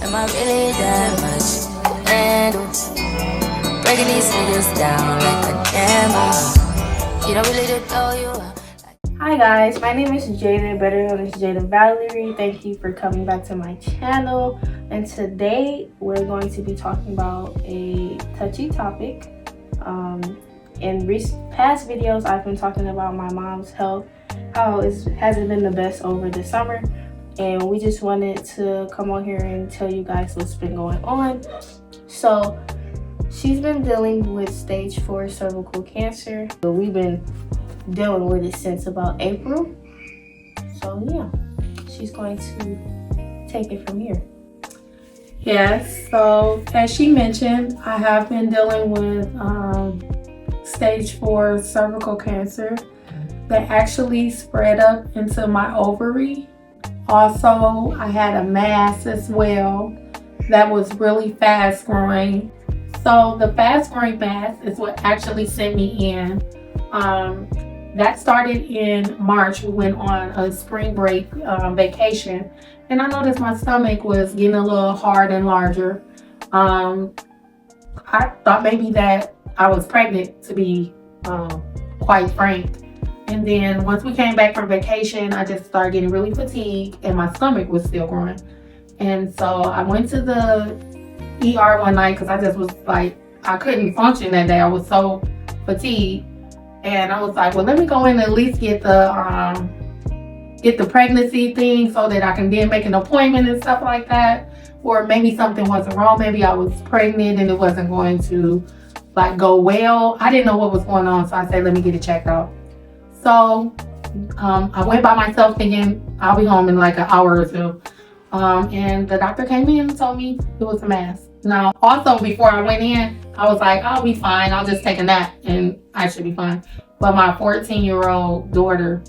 Am I really that much to handle? Breaking these niggas down like a camel. You don't really know you are. Hi guys, my name is Jayda, better known as JaydaValerie. Thank you for coming back to my channel. And today we're going to be talking about a touchy topic. In past videos, I've been talking about my mom's health, how it hasn't been the best over the summer. And we just wanted to come on here and tell you guys what's been going on. So she's been dealing with stage 4 cervical cancer. We've been dealing with it since about April. So yeah, she's going to take it from here. Yes, so as she mentioned, I have been dealing with stage 4 cervical cancer that actually spread up into my ovary. Also, I had a mass as well that was really fast growing. So the fast growing mass is what actually sent me in. That started in March. We went on a spring break vacation, and I noticed my stomach was getting a little hard and larger. I thought maybe that I was pregnant, to be quite frank. And then once we came back from vacation, I just started getting really fatigued, and my stomach was still growing. And so I went to the ER one night because I just was like, I couldn't function that day. I was so fatigued. And I was like, well, let me go in and at least get the pregnancy thing so that I can then make an appointment and stuff like that. Or maybe something wasn't wrong. Maybe I was pregnant and it wasn't going to like go well. I didn't know what was going on. So I said, let me get it checked out. So I went by myself thinking I'll be home in like an hour or two. And the doctor came in and told me it was a mass. Now, also before I went in, I was like, I'll be fine. I'll just take a nap and I should be fine. But my 14-year-old daughter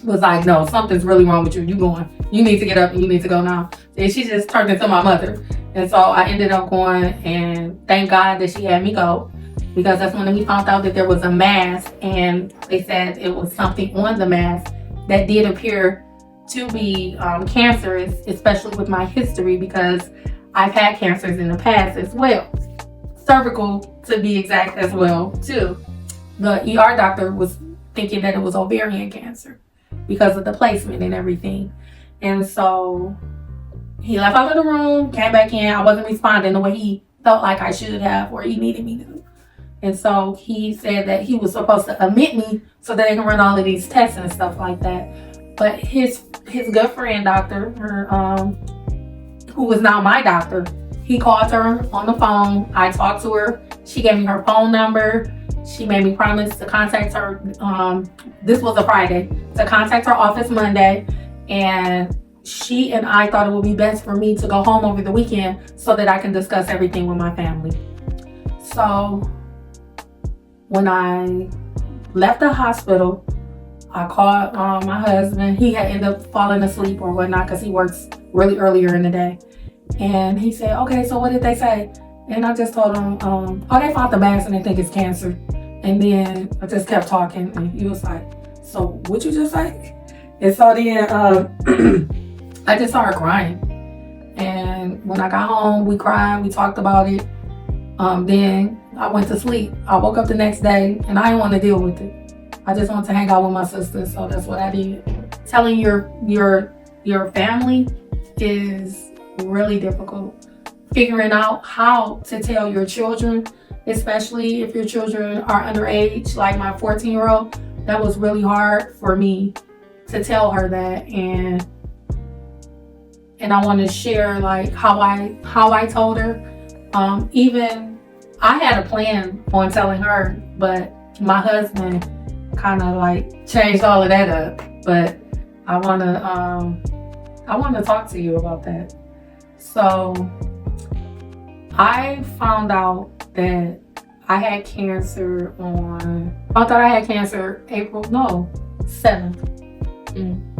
was like, no, something's really wrong with you. You need to get up and you need to go now. And she just turned into my mother. And so I ended up going, and thank God that she had me go, because that's when we found out that there was a mass, and they said it was something on the mass that did appear to be cancerous, especially with my history, because I've had cancers in the past as well. Cervical, to be exact, as well, too. The ER doctor was thinking that it was ovarian cancer because of the placement and everything. And so he left out of the room, came back in. I wasn't responding the way he felt like I should have or he needed me to. And so he said that he was supposed to admit me so that they can run all of these tests and stuff like that. But his good friend doctor, who was now my doctor, he called her on the phone. I talked to her. She gave me her phone number. She made me promise to contact her. This was a Friday, to contact her office Monday. And she and I thought it would be best for me to go home over the weekend so that I can discuss everything with my family. So when I left the hospital, I called my husband. He had ended up falling asleep or whatnot because he works really earlier in the day. And he said, okay, so what did they say? And I just told him, oh, they found the mass and they think it's cancer. And then I just kept talking, and he was like, so what you just say? And so then I just started crying. And when I got home, we cried, we talked about it. Then I went to sleep. I woke up the next day and I didn't want to deal with it. I just wanted to hang out with my sister, so that's what I did. Telling your family is really difficult. Figuring out how to tell your children, especially if your children are underage, like my 14-year-old, that was really hard for me to tell her that. And I want to share like how I told her. Even I had a plan on telling her, but my husband kind of like changed all of that up. But I want to talk to you about that. So I found out that I had cancer April 7th.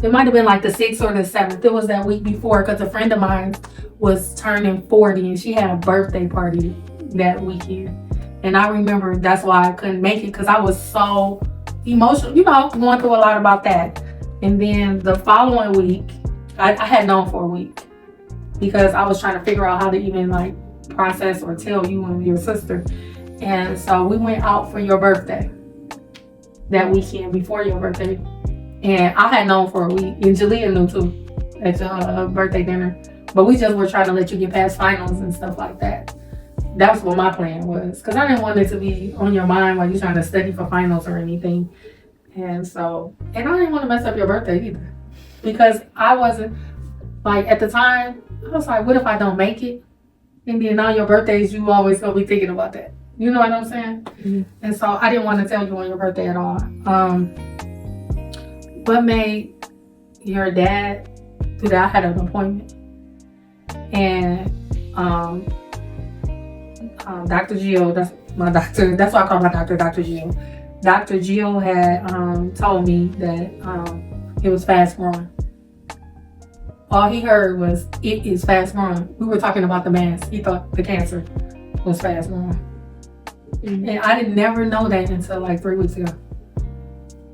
It might have been like the 6th or the 7th. It was that week before, because a friend of mine was turning 40 and she had a birthday party that weekend. And I remember that's why I couldn't make it, because I was so emotional, going through a lot about that. And then the following week, I had known for a week because I was trying to figure out how to even like process or tell you and your sister. And so we went out for your birthday that weekend before your birthday. And I had known for a week, and Jalea knew too at your birthday dinner. But we just were trying to let you get past finals and stuff like that. That's what my plan was, because I didn't want it to be on your mind while you're trying to study for finals or anything. And I didn't want to mess up your birthday either, because I wasn't, like, at the time, I was like, what if I don't make it? And then on your birthdays, you always gonna be thinking about that. You know what I'm saying? Mm-hmm. And so I didn't want to tell you on your birthday at all. What made your dad do that? I had an appointment, and Dr. Gio, that's my doctor. That's why I call my doctor Dr. Gio. Dr. Gio had told me that it was fast growing. All he heard was, it is fast growing. We were talking about the mass. He thought the cancer was fast growing. Mm-hmm. And I didn't never know that until like 3 weeks ago.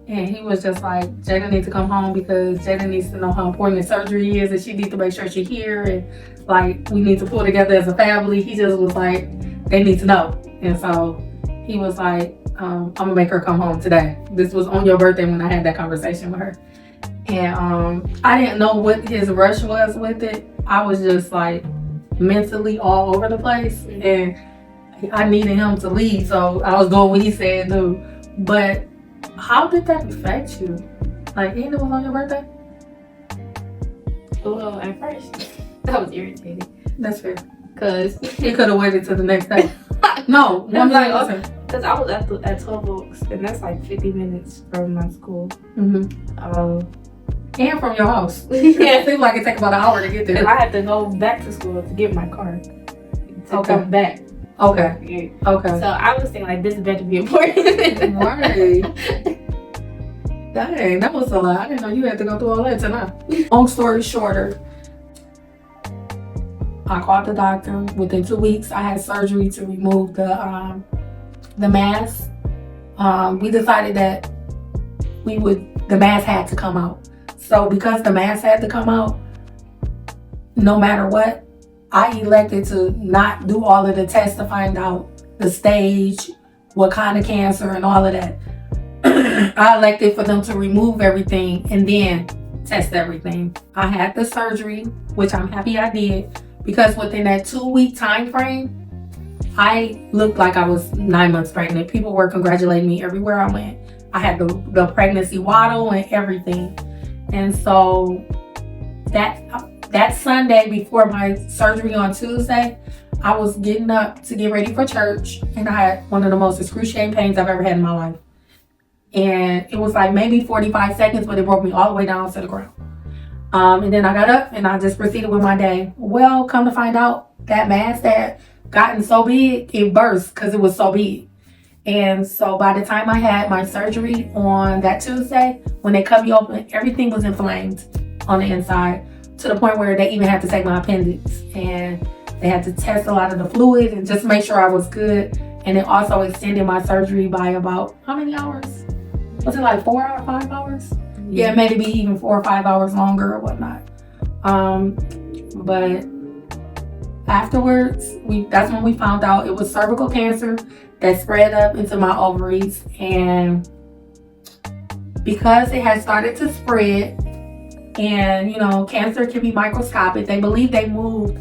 And he was just like, Jayda needs to come home because Jayda needs to know how important the surgery is, and she needs to make sure she's here, and like we need to pull together as a family. He just was like, they need to know. And so he was like, I'm gonna make her come home today. This was on your birthday when I had that conversation with her. And I didn't know what his rush was with it. I was just like mentally all over the place, and I needed him to leave, so I was doing what he said do. But how did that affect you? Like, it was on your birthday? Well, at first, I was irritated. That's fair. Because he could have waited till the next day. No, one like, listen. Because I was at 12 Oaks, and that's like 50 minutes from my school. Mm-hmm. And from your house. Yeah. It seemed like it took about an hour to get there. And I had to go back to school to get my car. To come back. Okay. So, Okay. So I was thinking, like, this better be important. Right. Dang, that was a lot. I didn't know you had to go through all that tonight. Long story shorter, I called the doctor. Within 2 weeks, I had surgery to remove the mass. We decided that the mass had to come out. So because the mass had to come out, no matter what, I elected to not do all of the tests to find out the stage, what kind of cancer, and all of that. I elected for them to remove everything and then test everything. I had the surgery, which I'm happy I did, because within that 2-week time frame, I looked like I was 9 months pregnant. People were congratulating me everywhere I went. I had the pregnancy waddle and everything. And so that Sunday before my surgery on Tuesday, I was getting up to get ready for church, and I had one of the most excruciating pains I've ever had in my life. And it was like maybe 45 seconds, but it broke me all the way down to the ground. And then I got up and I just proceeded with my day. Well, come to find out, that mass that gotten so big, it burst because it was so big. And so by the time I had my surgery on that Tuesday, when they cut me open, everything was inflamed on the inside, to the point where they even had to take my appendix, and they had to test a lot of the fluid and just make sure I was good. And it also extended my surgery by about, how many hours? Was it like 4 or 5 hours? Yeah, maybe even 4 or 5 hours longer or whatnot. But afterwards, that's when we found out it was cervical cancer that spread up into my ovaries. And because it had started to spread, and cancer can be microscopic, they believe they moved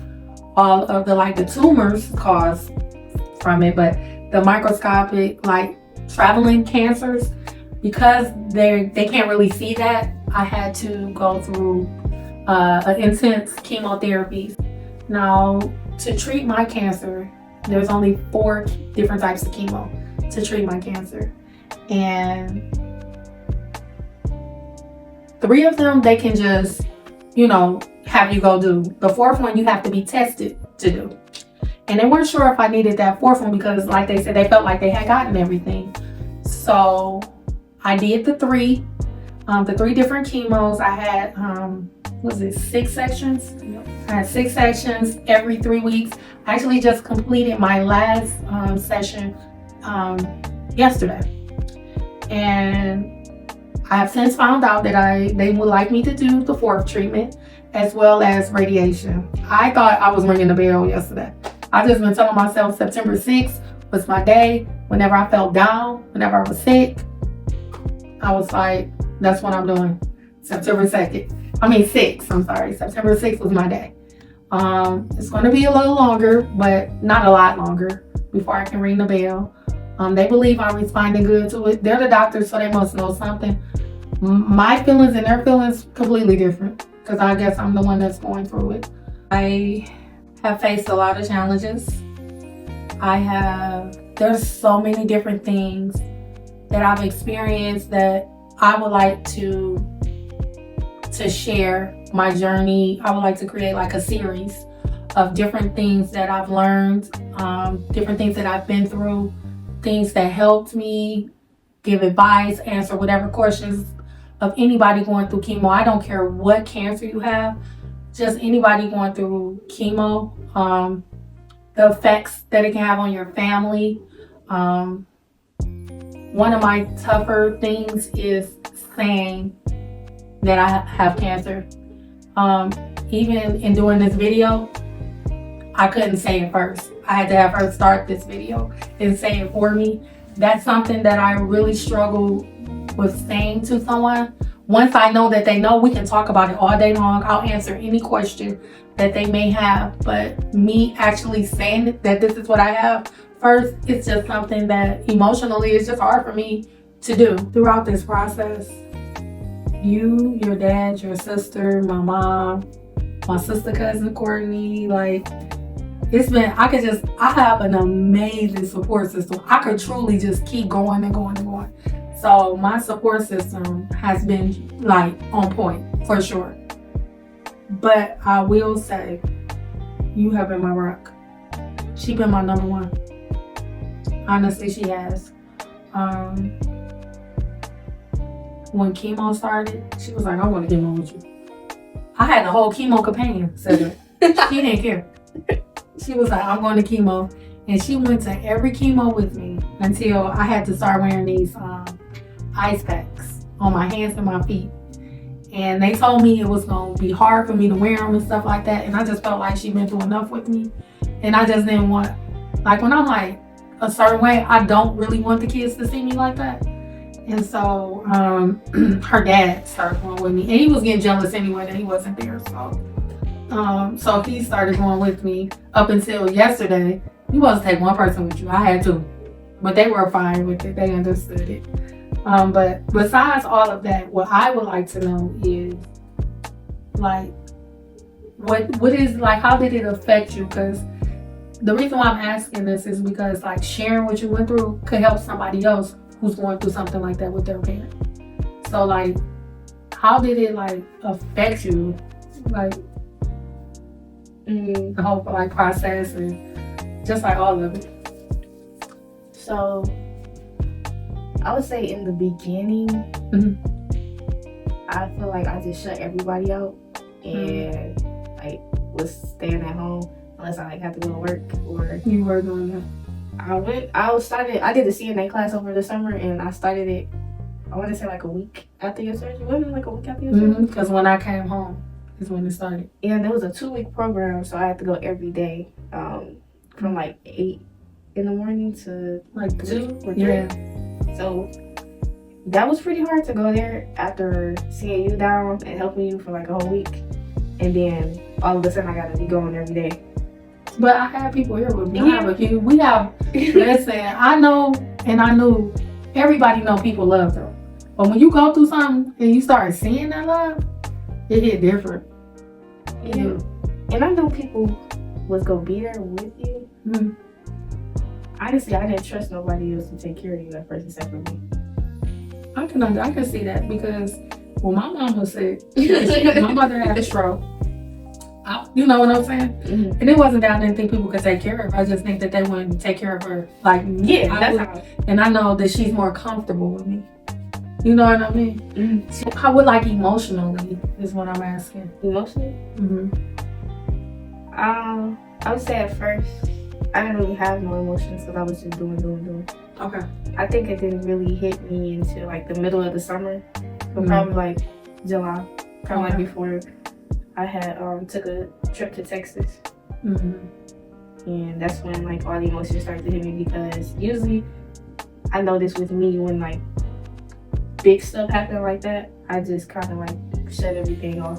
all of the tumors caused from it, but the microscopic traveling cancers, because they can't really see that, I had to go through an intense chemotherapy. Now, to treat my cancer, there's only 4 different types of chemo to treat my cancer, and 3 of them they can just have you go do. The 4th one you have to be tested to do. And they weren't sure if I needed that 4th one because, like they said, they felt like they had gotten everything. So I did the 3 different chemos. I had 6 sections? Yep. I had 6 sections every 3 weeks. I actually just completed my last session yesterday. And I have since found out that they would like me to do the 4th treatment. as well as radiation. I thought I was ringing the bell yesterday. I just been telling myself September 6th was my day. Whenever I felt down, whenever I was sick, I was like, that's what I'm doing. September 6th, I'm sorry. September 6th was my day. It's going to be a little longer, but not a lot longer before I can ring the bell. They believe I'm responding good to it. They're the doctors, so they must know something. My feelings and their feelings completely different, because I guess I'm the one that's going through it. I have faced a lot of challenges. There's so many different things that I've experienced that I would like to share my journey. I would like to create like a series of different things that I've learned, different things that I've been through, things that helped me, give advice, answer whatever questions of anybody going through chemo. I don't care what cancer you have, just anybody going through chemo, the effects that it can have on your family. One of my tougher things is saying that I have cancer. Even in doing this video, I couldn't say it first. I had to have her start this video and say it for me. That's something that I really struggle with saying to someone. Once I know that they know, we can talk about it all day long. I'll answer any question that they may have. But me actually saying that this is what I have first, it's just something that emotionally is just hard for me to do. Throughout this process, you, your dad, your sister, my mom, my sister cousin Courtney, like, it's been, I have an amazing support system. I could truly just keep going and going and going. So my support system has been like on point for sure. But I will say, you have been my rock. She been my number one. Honestly, she has. When chemo started, she was like, I want to chemo with you. I had the whole chemo companion set up. She didn't care. She was like, I'm going to chemo. And she went to every chemo with me until I had to start wearing these ice packs on my hands and my feet. And they told me it was going to be hard for me to wear them and stuff like that. And I just felt like she'd been through enough with me. And I just didn't want, like, when I'm like a certain way, I don't really want the kids to see me like that. And so her dad started going with me. And he was getting jealous anyway that he wasn't there. So he started going with me up until yesterday. You supposed to take one person with you. I had two. But they were fine with it. They understood it. But besides all of that, what I would like to know is, like, what is, like, how did it affect you? Because the reason why I'm asking this is because, like, sharing what you went through could help somebody else who's going through something like that with their parent. So, like, how did it, like, affect you? Like, the whole, like, process and just, like, all of it. So, I would say in the beginning, I feel like I just shut everybody out and like was staying at home unless I like had to go to work or. You were doing that. I did the CNA class over the summer and I started it, I want to say like a week after your surgery. Wasn't it like a week after your surgery? Because when I came home is when it started. And it was a 2-week program, so I had to go every day from like 8 in the morning to like 2 or 3. Yeah. So that was pretty hard to go there after seeing you down and helping you for like a whole week. And then all of a sudden I gotta be going every day. But I have people here with me. Listen, I know and I knew everybody know people love them. But when you go through something and you start seeing that love, it hit different. Yeah. And I know people was gonna be there with you. Honestly, I didn't trust nobody else to take care of you at first except for me. I can see that because when my mom was sick, my mother had a stroke. You know what I'm saying? And it wasn't that I didn't think people could take care of her. I just think that they wouldn't take care of her like me. Yeah, and I know that she's more comfortable with me. You know what I mean? So how would, like, emotionally is what I'm asking. Emotionally? I would say at first I didn't really have no emotions because I was just doing. Okay. I think it didn't really hit me until like the middle of the summer. So probably like July. Probably like before I had took a trip to Texas. Mm-hmm. And that's when like all the emotions started to hit me, because usually I know this with me, when like big stuff happen like that, I just kind of like shut everything off.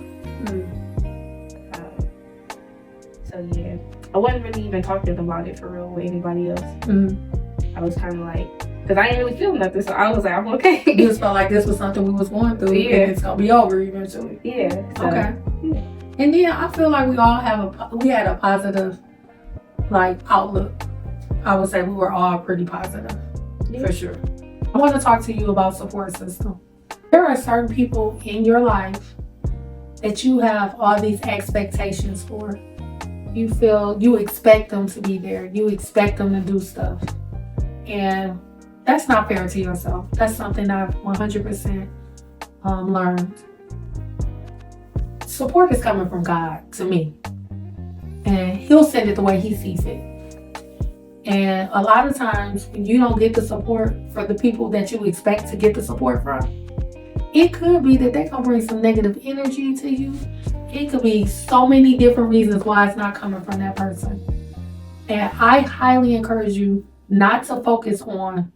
So yeah, I wasn't really even talking about it for real with anybody else. I was kind of like, because I didn't really feel nothing, so I was like, I'm okay. You just felt like this was something we was going through, Yeah. and it's gonna be over eventually. Yeah. So, Okay. Yeah. And then I feel like we all had a positive like outlook. I would say we were all pretty positive, for sure. I want to talk to you about support system. There are certain people in your life that you have all these expectations for. You expect them to be there. You expect them to do stuff. And that's not fair to yourself. That's something I've 100% learned. Support is coming from God to me. And He'll send it the way He sees it. And a lot of times when you don't get the support for the people that you expect to get the support from, it could be that they're going to bring some negative energy to you. It could be so many different reasons why it's not coming from that person. And I highly encourage you not to focus on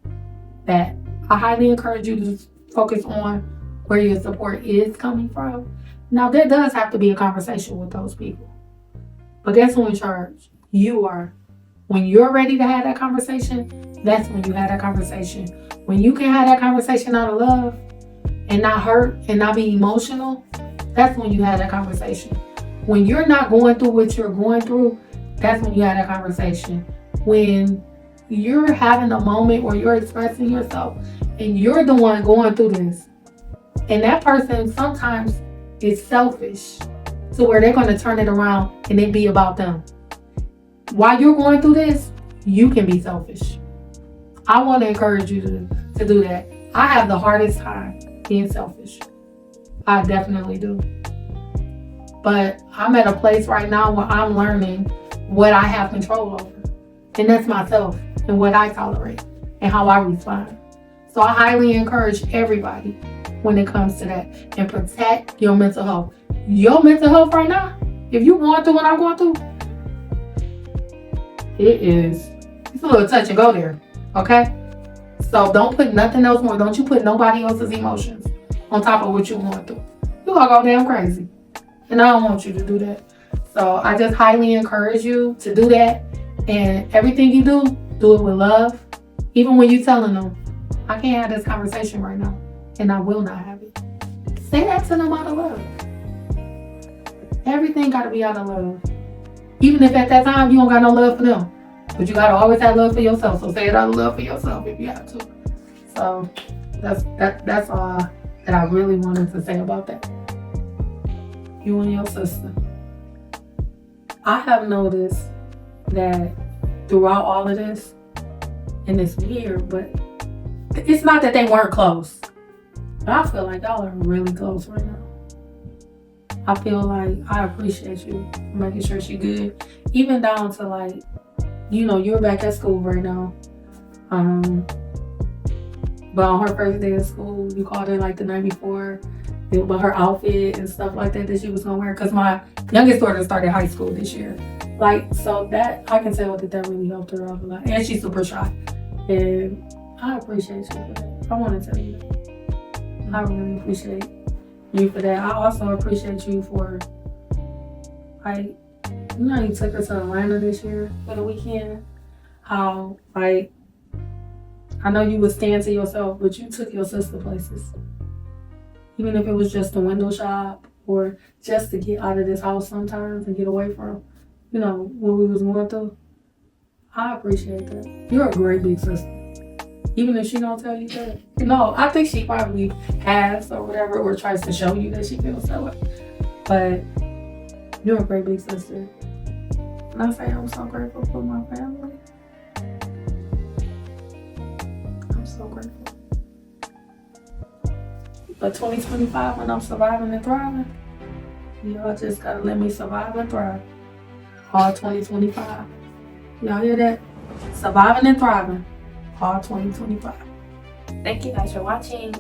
that. I highly encourage you to focus on where your support is coming from. Now, there does have to be a conversation with those people. But guess who's in charge? You are. When you're ready to have that conversation, that's when you have that conversation. When you can have that conversation out of love and not hurt and not be emotional, that's when you have that conversation. When you're not going through what you're going through, that's when you have that conversation. When you're having a moment where you're expressing yourself and you're the one going through this, and that person sometimes is selfish to where they're going to turn it around and it be about them. While you're going through this, you can be selfish. I want to encourage you to do that. I have the hardest time being selfish. I definitely do. But I'm at a place right now where I'm learning what I have control over. And that's myself and what I tolerate and how I respond. So I highly encourage everybody when it comes to that, and protect your mental health. Your mental health right now, if you're going through what I'm going through, it's a little touch and go there, okay? So don't put nothing else more. Don't you put nobody else's emotions on top of what you're going through. You're gonna go damn crazy. And I don't want you to do that. So I just highly encourage you to do that. And everything you do it with love. Even when you're telling them, I can't have this conversation right now, and I will not have it. Say that to them out of love. Everything gotta be out of love. Even if at that time you don't got no love for them. But you gotta always have love for yourself. So say it out of love for yourself if you have to. So that's all that I really wanted to say about that. You and your sister. I have noticed that throughout all of this, and it's weird, but it's not that they weren't close. But I feel like y'all are really close right now. I feel like I appreciate you making sure she's good. Even down to like, you're back at school right now. But on her first day of school, you called her like the night before about her outfit and stuff like that she was gonna wear. Cause my youngest daughter started high school this year. So that I can tell that really helped her out a lot. And she's super shy. And I appreciate you for that. I want to tell you that. I really appreciate you for that. I also appreciate you for, you took her to Atlanta this year for the weekend. How, I know you would stand to yourself, but you took your sister places. Even if it was just a window shop or just to get out of this house sometimes and get away from, what we was going through. I appreciate that. You're a great big sister. Even if she don't tell you that. I think she probably has or whatever, or tries to show you that she feels that way. But you're a great big sister. And I say I'm so grateful for my family. I'm so grateful. But 2025, when I'm surviving and thriving, y'all just gotta let me survive and thrive. All 2025. Y'all hear that? Surviving and thriving. All 2025. Thank you guys for watching.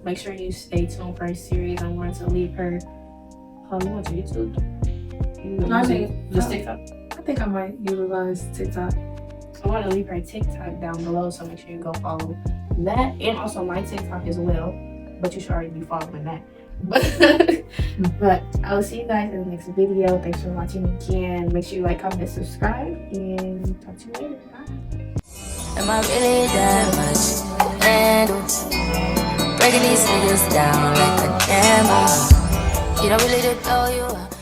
Make sure you stay tuned for a series. I'm going to leave her You went to YouTube? I mean, just TikTok? I think I might utilize TikTok. I want to leave her TikTok down below, so make sure you go follow that, and also my TikTok as well. But you should already be following that. But I will see you guys in the next video. Thanks for watching again. Make sure you like, comment, and subscribe, and talk to you later. Bye. Am I really that much? And breaking these niggas down like a camera. You don't really know you.